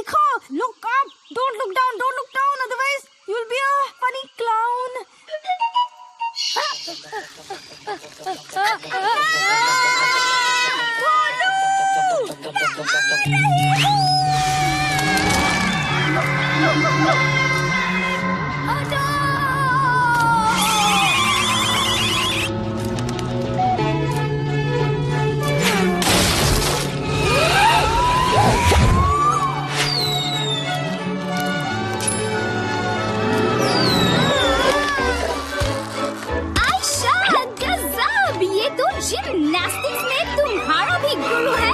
देखो, look up, don't look down, otherwise you'll be a funny clown. Gymnastics में तुम्हारा भी गुरु है।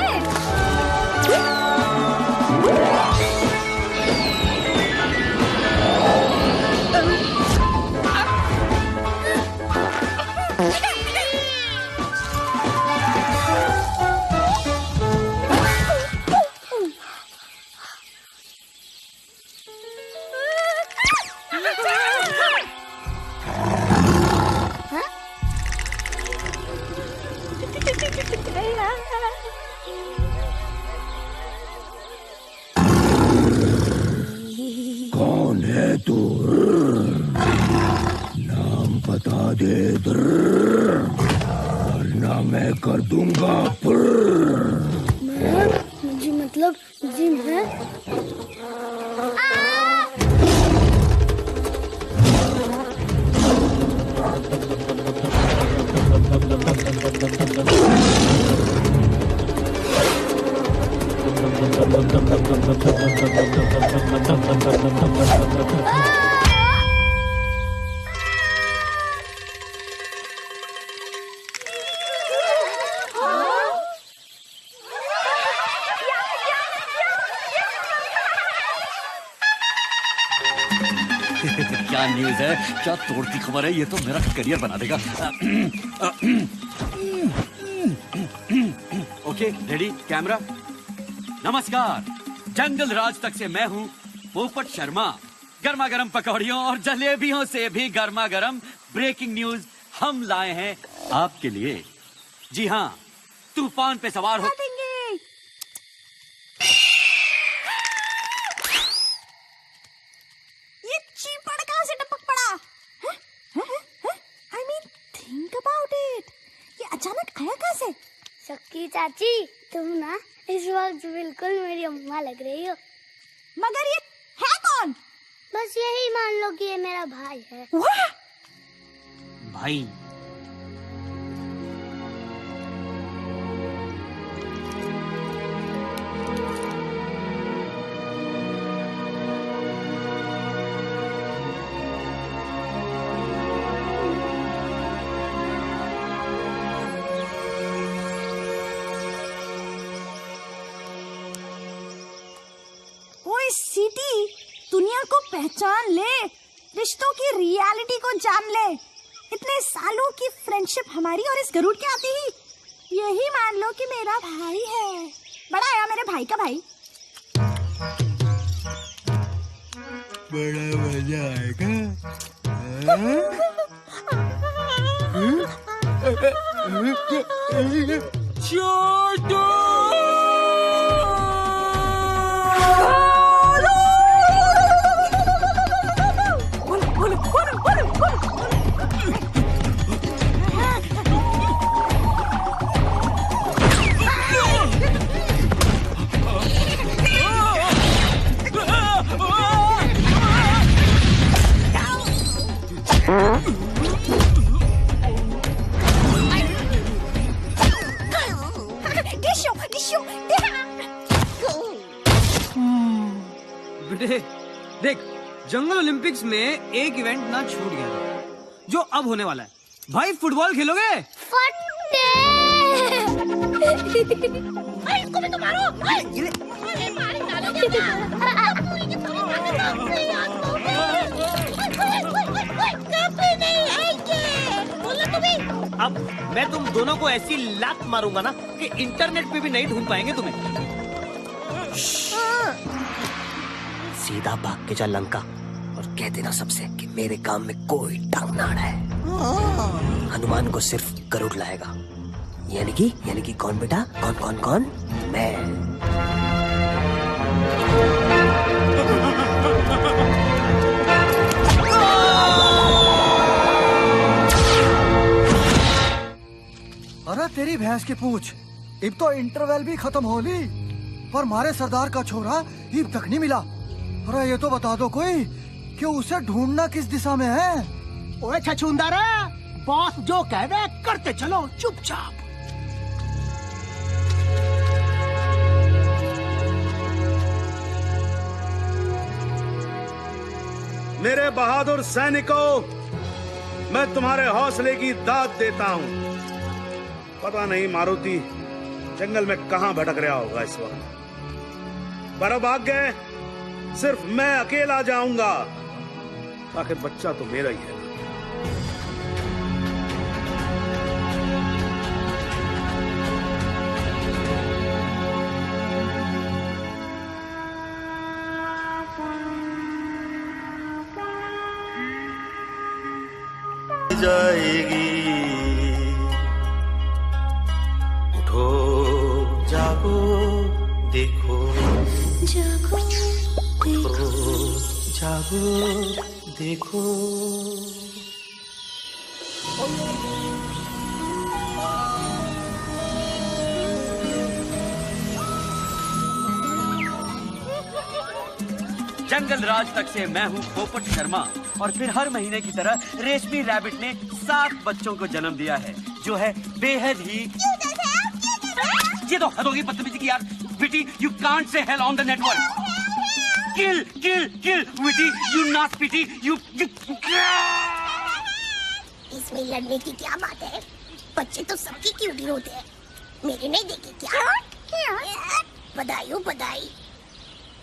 कौन है तू? नाम बता दे वरना मैं कर दूंगा। मुझे मतलब जिम है। क्या न्यूज़ है? क्या तोड़ती खबर है? ये तो मेरा करियर बना देगा। Okay, ready, camera. नमस्कार, जंगल राज तक से मैं हूँ पोपट शर्मा। गर्मा गर्म पकौड़ियों और जलेबियों से भी गर्मा गर्म ब्रेकिंग न्यूज हम लाए हैं आपके लिए। जी हाँ, तूफान पे सवार हो। ये चीपड़ कहाँ से टपक पड़ा? I mean, think about it. ये अचानक आया कहाँ से? शक्की चाची, तुम ना इस वक्त बिल्कुल मेरी अम्मा लग रही हो। मगर ये है कौन? बस यही मान लो कि ये मेरा भाई है। भाई? सिटी दुनिया को पहचान ले, रिश्तों की रियलिटी को जान ले। इतने सालों की फ्रेंडशिप हमारी और इस गरुड़ के आते ही यही मान लो कि मेरा भाई है। बड़ा आया मेरे भाई का भाई। बड़ा मजा आएगा। छोटू! देख, जंगल ओलंपिक्स में एक इवेंट ना छूट गया था, जो अब होने वाला है। भाई, फुटबॉल खेलोगे? इसको भी तो मारो। अब मैं तुम दोनों को ऐसी लात मारूंगा ना कि इंटरनेट पे भी नहीं ढूंढ पाएंगे तुम्हें। सीधा भाग के जा लंका और कह देना सबसे कि मेरे काम में कोई टांग ना अड़ा है। हनुमान को सिर्फ गरुड़ लाएगा। यानी कि कौन बेटा? कौन? मैं। तेरी भैंस की पूछ। अब तो इंटरवल भी खत्म हो ली, पर मारे सरदार का छोरा अब तक नहीं मिला। अरे ये तो बता दो कोई कि उसे ढूंढना किस दिशा में है। ओए छछूंदरा, बॉस जो कह दे करते चलो चुपचाप। मेरे बहादुर सैनिकों, मैं तुम्हारे हौसले की दाद देता हूँ। पता नहीं मारुति जंगल में कहां भटक रहा होगा इस वक्त, पर अब आगे सिर्फ मैं अकेला जाऊंगा। आखिर बच्चा तो मेरा ही है। जाएगी, उठो जागो देखो, जागो देखो, जागो देखो। जंगल राज तक से मैं हूँ पोपट शर्मा, और फिर हर महीने की तरह रेशमी रैबिट ने 7 बच्चों को जन्म दिया है, जो है बेहद ही। ये तो हद होगी बदतमीजी की यार। विटी, you can't say hell on the network. Kill kill kill विटी, यू नॉट पिटी, यू। इसमें लड़ने की क्या बात है? बच्चे तो सबकी क्यूटी होते हैं, मेरे नहीं देखे क्या? बधाई हो बधाई,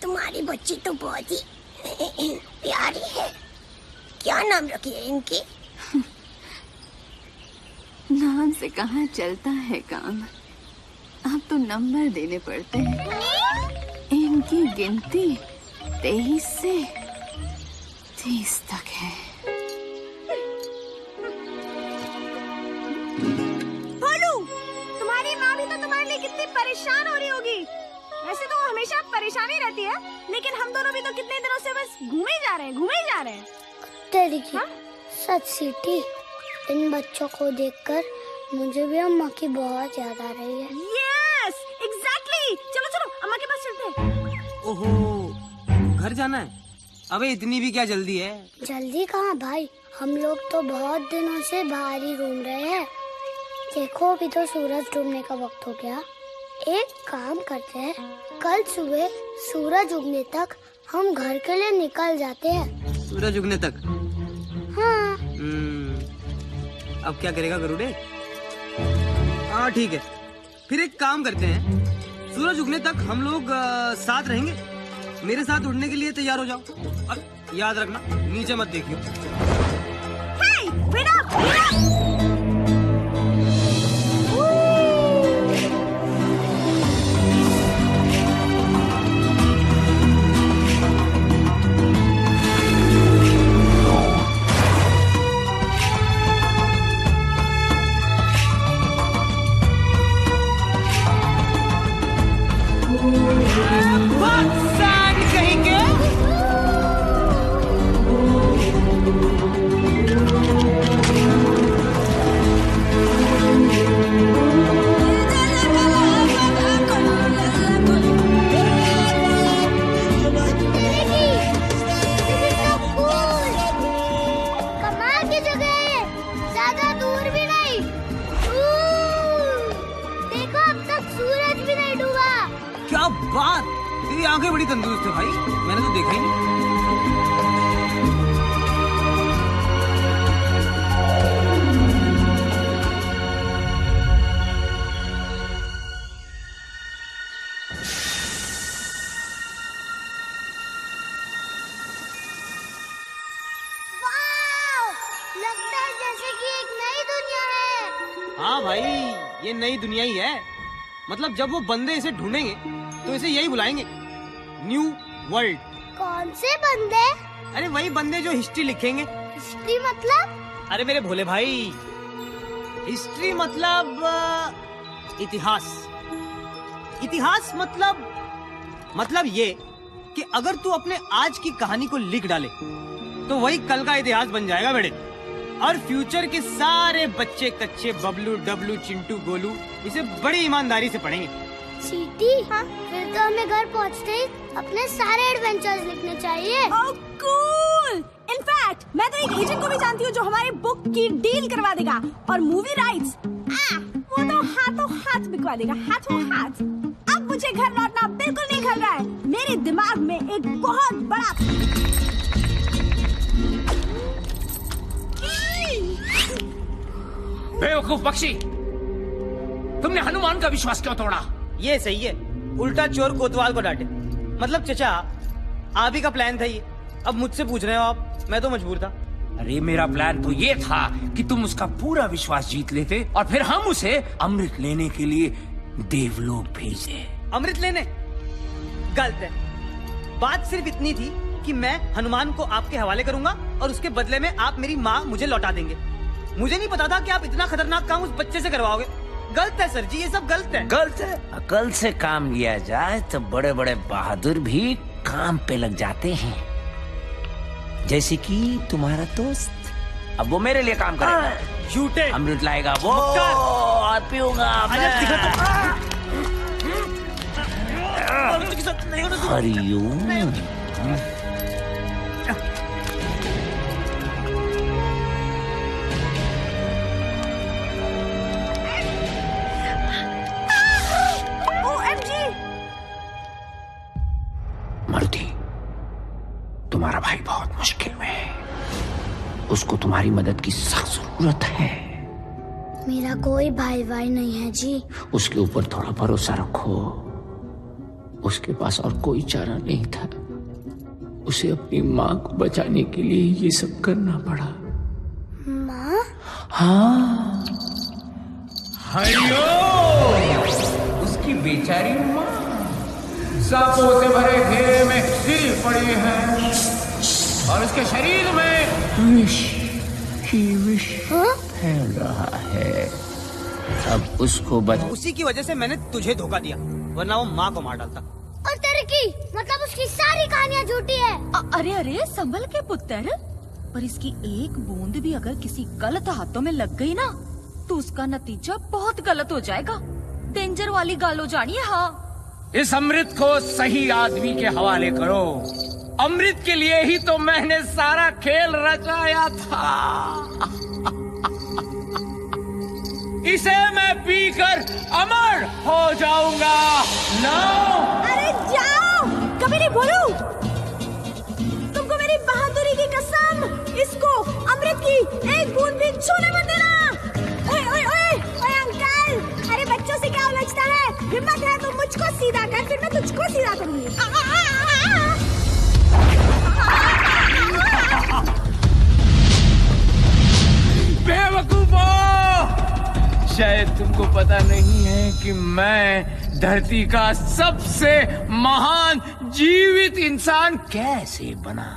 तुम्हारी बच्ची तो बहुत ही प्यारी है। क्या नाम रखी है इनकी? नाम से कहाँ चलता है काम, अब तो नंबर देने पड़ते हैं। इनकी गिनती 23 से 30 तक है। भोलू, तुम्हारी माँ भी तो तुम्हारे लिए कितनी परेशान हो रही होगी। वैसे तो वो हमेशा परेशानी रहती है, लेकिन हम दोनों भी तो कितने दिनों से बस घूमे जा रहे हैं। तेरी की सच सीटी, इन बच्चों को देखकर मुझे भी अम्मा की बहुत याद आ रही है। Yes, exactly. चलो चलो अम्मा के पास चलते हैं। ओहो, घर जाना है? अबे इतनी भी क्या जल्दी है? जल्दी कहाँ भाई, हम लोग तो बहुत दिनों से बाहर ही घूम रहे हैं। देखो अभी तो सूरज डूबने का वक्त हो गया। एक काम करते हैं, कल सुबह सूरज उगने तक हम घर के लिए निकल जाते हैं। सूरज उगने तक? हाँ। अब क्या करेगा गरुड़े? हाँ ठीक है, फिर एक काम करते हैं, सूरज उगने तक हम लोग साथ रहेंगे। मेरे साथ उड़ने के लिए तैयार हो जाओ, और याद रखना नीचे मत देखियो। Hey, wait up, wait up! आंखें बड़ी तंदुरुस्त है भाई, मैंने तो देखा ही नहीं। लगता है जैसे कि एक नई दुनिया है। हाँ भाई, ये नई दुनिया ही है। मतलब जब वो बंदे इसे ढूंढेंगे तो इसे यही बुलाएंगे, न्यू वर्ल्ड। कौन से बंदे? अरे वही बंदे जो हिस्ट्री लिखेंगे। हिस्ट्री मतलब? अरे मेरे भोले भाई, हिस्ट्री मतलब इतिहास। इतिहास मतलब ये कि अगर तू अपने आज की कहानी को लिख डाले तो वही कल का इतिहास बन जाएगा बेटे। और फ्यूचर के सारे बच्चे कच्चे बबलू डबलू चिंटू गोलू इसे बड़ी ईमानदारी से पढ़ेंगे। चीटी, फिर तो हमें घर पहुंचते ही अपने सारे एडवेंचर्स लिखने चाहिए। ओह कूल! इनफैक्ट मैं तो एक एजेंट को भी जानती हूँ जो हमारे बुक की डील करवा देगा और मूवी राइट्स वो तो हाथों हाथ बिकवा देगा, हाथों हाथ। अब मुझे घर लौटना बिल्कुल नहीं खल रहा है। मेरे दिमाग में एक बहुत बड़ा बेवकूफ पक्षी, तुमने हनुमान का विश्वास क्यों तोड़ा? ये सही है, उल्टा चोर कोतवाल को डांटे। मतलब चचा, आप ही का प्लान था ये, अब मुझसे पूछ रहे हो आप? मैं तो मजबूर था। अरे मेरा प्लान तो ये था कि तुम उसका पूरा विश्वास जीत लेते और फिर हम उसे अमृत लेने के लिए देवलोक भेजे। अमृत लेने? गलत है। बात सिर्फ इतनी थी कि मैं हनुमान को आपके हवाले करूंगा और उसके बदले में आप मेरी माँ मुझे लौटा देंगे। मुझे नहीं पता था कि आप इतना खतरनाक काम उस बच्चे से करवाओगे। गलत है सर जी, ये सब गलत है। गलत है? अकल से काम लिया जाए तो बड़े बड़े बहादुर भी काम पे लग जाते हैं, जैसे कि तुम्हारा दोस्त। अब वो मेरे लिए काम करेगा, झूठे अमृत लाएगा वो और पीऊंगा हरिओम। मारुति, तुम्हारा भाई बहुत मुश्किल में है, उसको तुम्हारी मदद की सख्त जरूरत है। मेरा कोई भाई भाई नहीं है जी। उसके ऊपर थोड़ा भरोसा रखो। उसके पास और कोई चारा नहीं था, उसे अपनी माँ को बचाने के लिए ये सब करना पड़ा। माँ? हाँ, हरिओम। उसकी बेचारी माँ सांपों से भरे घेरे में गिरी पड़ी है और उसके शरीर में विष फैल रहा है। अब उसको उसी की वजह से मैंने तुझे धोखा दिया, वरना वो माँ को मार डालता। और तेरे की मतलब उसकी सारी कहानियाँ झूठी है। अरे अरे संभल के पुत्र, पर इसकी एक बूंद भी अगर किसी गलत हाथों में लग गई ना तो उसका नतीजा बहुत गलत हो जाएगा। डेंजर वाली गालो जानिए। हाँ, इस अमृत को सही आदमी के हवाले करो। अमृत के लिए ही तो मैंने सारा खेल रचाया था। इसे मैं पीकर अमर हो जाऊंगा। अरे जाओ, कभी नहीं बोलू। तुमको मेरी बहादुरी की कसम, इसको अमृत की एक बूंद भी छूने मत देना। ओए ओए ओए ओए अंकल, अरे बच्चों से क्या उलझता है? हिम्मत है तो मुझको सीधा कर, फिर मैं तुझको सीधा करूंगी। बेवकूफो, शायद तुमको पता नहीं है कि मैं धरती का सबसे महान जीवित इंसान कैसे बना।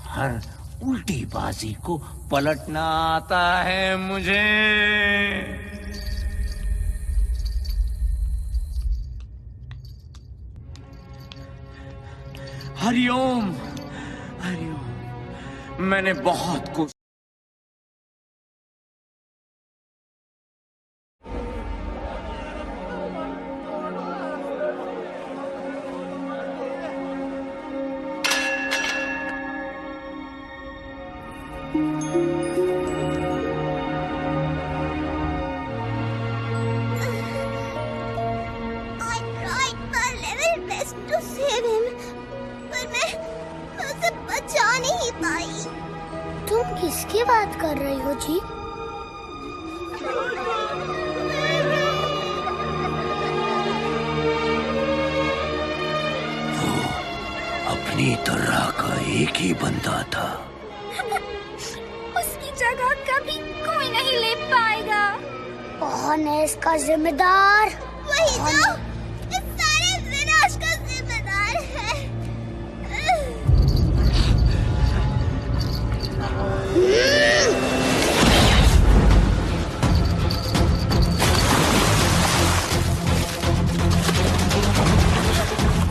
हर उल्टी बाजी को पलटना आता है मुझे। हरिओम, हरिओम। मैंने बहुत कुछ तुम किसकी बात कर रही हो जी? वो अपनी तरह का एक ही बंदा था। उसकी जगह कभी कोई नहीं ले पाएगा। कौन है इसका जिम्मेदार? वही जो इस सारे विनाश का जिम्मेदार है।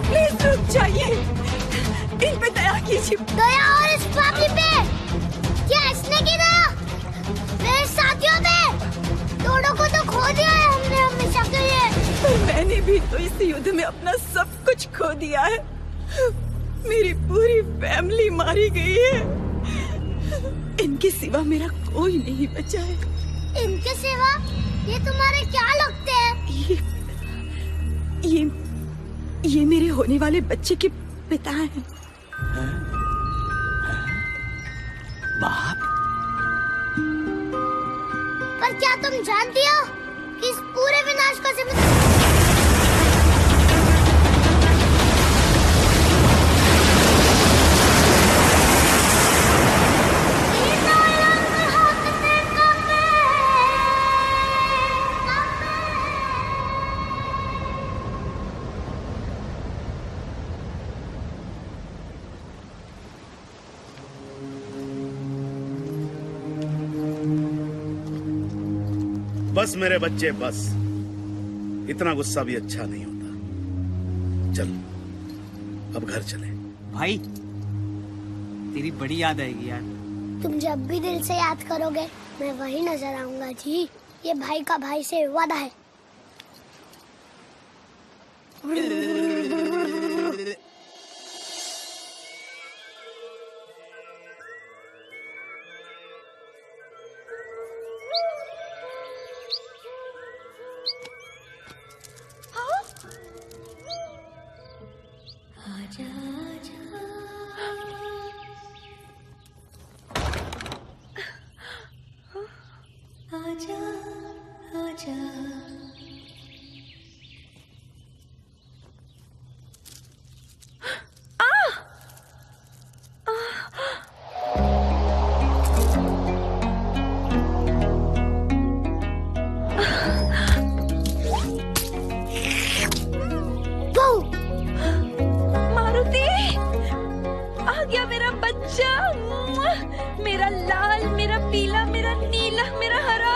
प्लीज रुक जाइए, इन पे दया कीजिए। दया और इस फैमिली पे? क्या इसने की दया? भी तो इस युद्ध में अपना सब कुछ खो दिया है। मेरी पूरी फैमिली मारी गई है। इनके सिवा मेरा कोई नहीं बचा है। इनके सिवा? ये तुम्हारे क्या लगते हैं? ये मेरे होने वाले बच्चे के पिता हैं। बाप? पर क्या तुम जानती हो कि इस पूरे विनाश का जिम्मेदार बस मेरे बच्चे बस। इतना गुस्सा भी अच्छा नहीं होता। चल अब घर चले। भाई तेरी बड़ी याद आएगी यार। तुम जब भी दिल से याद करोगे मैं वही नजर आऊंगा जी। ये भाई का भाई से वादा है। मेरा लाल, मेरा पीला, मेरा नीला, मेरा हरा।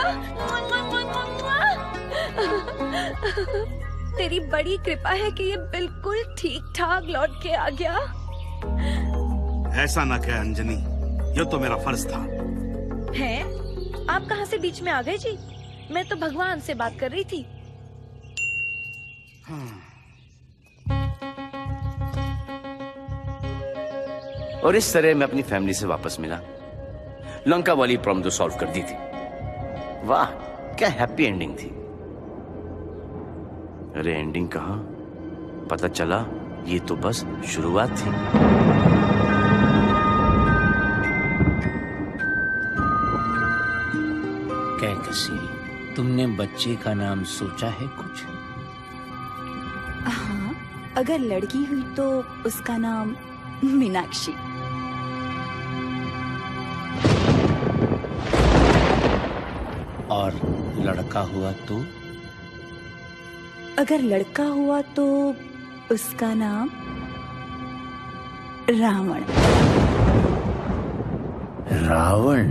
तेरी बड़ी कृपा है कि ये बिल्कुल ठीक ठाक लौट के आ गया। ऐसा ना कह अंजनी, ये तो मेरा फर्ज था। है? आप कहाँ से बीच में आ गए जी? मैं तो भगवान से बात कर रही थी। और इस तरह मैं अपनी फैमिली से वापस मिला। लंका वाली प्रॉब्लम तो सॉल्व कर दी थी। वाह क्या हैप्पी एंडिंग थी। अरे एंडिंग कहाँ, पता चला ये तो बस शुरुआत थी। क्या कसी, तुमने बच्चे का नाम सोचा है कुछ? हाँ, अगर लड़की हुई तो उसका नाम मीनाक्षी। और लड़का हुआ तो? अगर लड़का हुआ तो उसका नाम रावण। रावण?